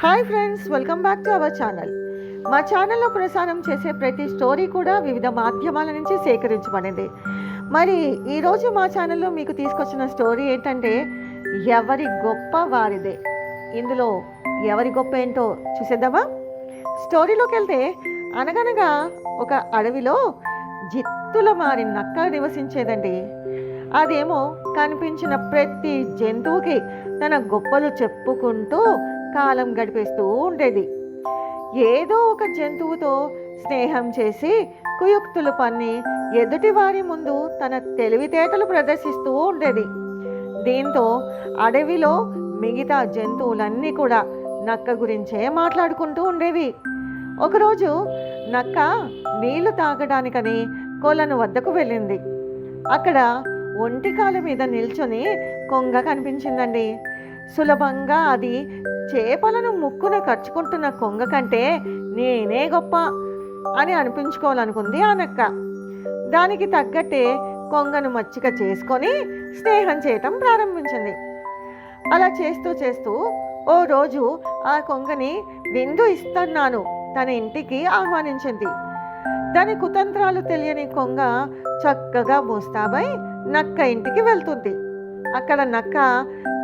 Hi friends, welcome back to our channel. మా ఛానల్లో ప్రసారం చేసే ప్రతి స్టోరీ కూడా వివిధ మాధ్యమాల నుంచి సేకరించబడింది. మరి ఈరోజు మా ఛానల్లో మీకు తీసుకొచ్చిన స్టోరీ ఏంటంటే ఎవరి గొప్ప వారిదే. ఇందులో ఎవరి గొప్ప ఏంటో చూసేద్దామా? స్టోరీలోకి వెళ్తే అనగనగా ఒక అడవిలో జిత్తుల మారి నక్క నివసించేదండి. అదేమో కనిపించిన ప్రతి జంతువుకి తన గొప్పలు చెప్పుకుంటూ కాలం గడిపేస్తూ ఉండేది. ఏదో ఒక జంతువుతో స్నేహం చేసి కుయుక్తులు పన్ని ఎదుటివారి ముందు తన తెలివితేటలు ప్రదర్శిస్తూ ఉండేది. దీంతో అడవిలో మిగతా జంతువులన్నీ కూడా నక్క గురించే మాట్లాడుకుంటూ ఉండేవి. ఒకరోజు నక్క నీళ్లు తాగడానికని కొలను వద్దకు వెళ్ళింది. అక్కడ ఒంటికాల మీద నిల్చొని కొంగ కనిపించిందండి. సులభంగా అది చేపలను ముక్కున కరుచుకుంటున్న కొంగ కంటే నేనే గొప్ప అని అనిపించుకోవాలనుకుంది ఆ నక్క. దానికి తగ్గట్టే కొంగను మచ్చిక చేసుకొని స్నేహం చేయటం ప్రారంభించింది. అలా చేస్తూ చేస్తూ ఓ రోజు ఆ కొంగని విందు ఇస్తున్నాను తన ఇంటికి ఆహ్వానించింది. దాని కుతంత్రాలు తెలియని కొంగ చక్కగా ముస్తాబై నక్క ఇంటికి వెళ్తుంది. అక్కడ నక్క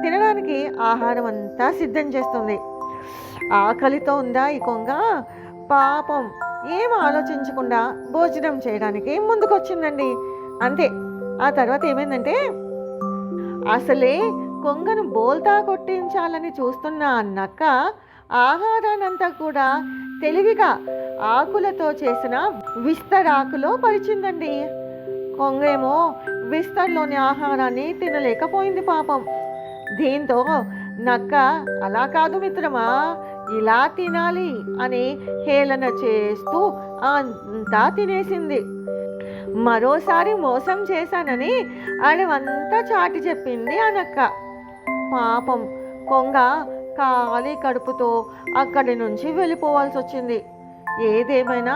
తినడానికి ఆహారం అంతా సిద్ధం చేస్తుంది. ఆకలితో ఉందా ఈ కొంగ? పాపం ఏం ఆలోచించకుండా భోజనం చేయడానికి ముందుకొచ్చిందండి. అంతే. ఆ తర్వాత ఏమైందంటే అసలే కొంగను బోల్తా కొట్టించాలని చూస్తున్న ఆ నక్క ఆహారాన్నంతా కూడా తెలివిగా ఆకులతో చేసిన విస్తరాకులో పరిచిందండి. కొంగేమో విస్తర్లోని ఆహారాన్ని తినలేకపోయింది పాపం. దీంతో నక్క అలా కాదు మిత్రమా, ఇలా తినాలి అని హేళన చేస్తూ అంతా తినేసింది. మరోసారి మోసం చేశానని అడవంతా చాటి చెప్పింది ఆ నక్క. పాపం కొంగ ఖాళీ కడుపుతో అక్కడి నుంచి వెళ్ళిపోవాల్సి వచ్చింది. ఏదేమైనా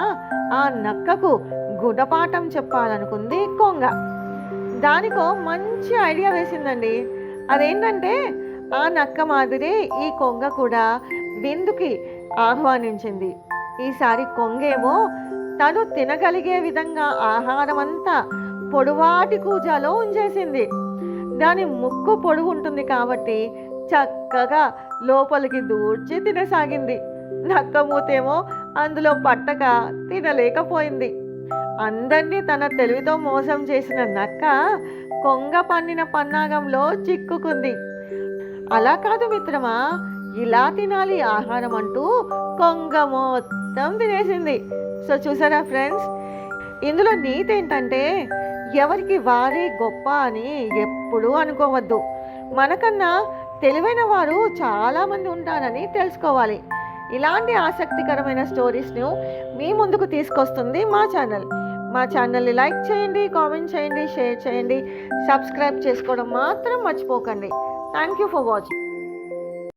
ఆ నక్కకు గుణపాఠం చెప్పాలనుకుంది కొంగ. దానికో మంచి ఐడియా వేసిందండి. అదేంటంటే ఆ నక్క మాదిరే ఈ కొంగ కూడా విందుకి ఆహ్వానించింది. ఈసారి కొంగేమో తను తినగలిగే విధంగా ఆహారం అంతా పొడువాటి కూజాలో ఉంచేసింది. దాని ముక్కు పొడుగు ఉంటుంది కాబట్టి చక్కగా లోపలికి దూర్చి తినసాగింది. నక్క మూతేమో అందులో పట్టక తినలేకపోయింది. అందరినీ తన తెలివితో మోసం చేసిన నక్క కొంగ పన్నిన పన్నాగంలో చిక్కుకుంది. అలా కాదు మిత్రమా, ఇలా తినాలి ఆహారం అంటూ కొంగ మొత్తం తినేసింది. సో చూసారా ఫ్రెండ్స్, ఇందులో నీతి ఏంటంటే ఎవరికి వారే గొప్ప అని ఎప్పుడూ అనుకోవద్దు. మనకన్నా తెలివైన వారు చాలామంది ఉంటారని తెలుసుకోవాలి. ఇలాంటి ఆసక్తికరమైన స్టోరీస్ను మీ ముందుకు తీసుకొస్తుంది మా ఛానల్. మా ఛానల్ని లైక్ చేయండి, కామెంట్ చేయండి, షేర్ చేయండి, సబ్స్క్రైబ్ చేసుకోవడం మాత్రం మర్చిపోకండి. Thank you for watching.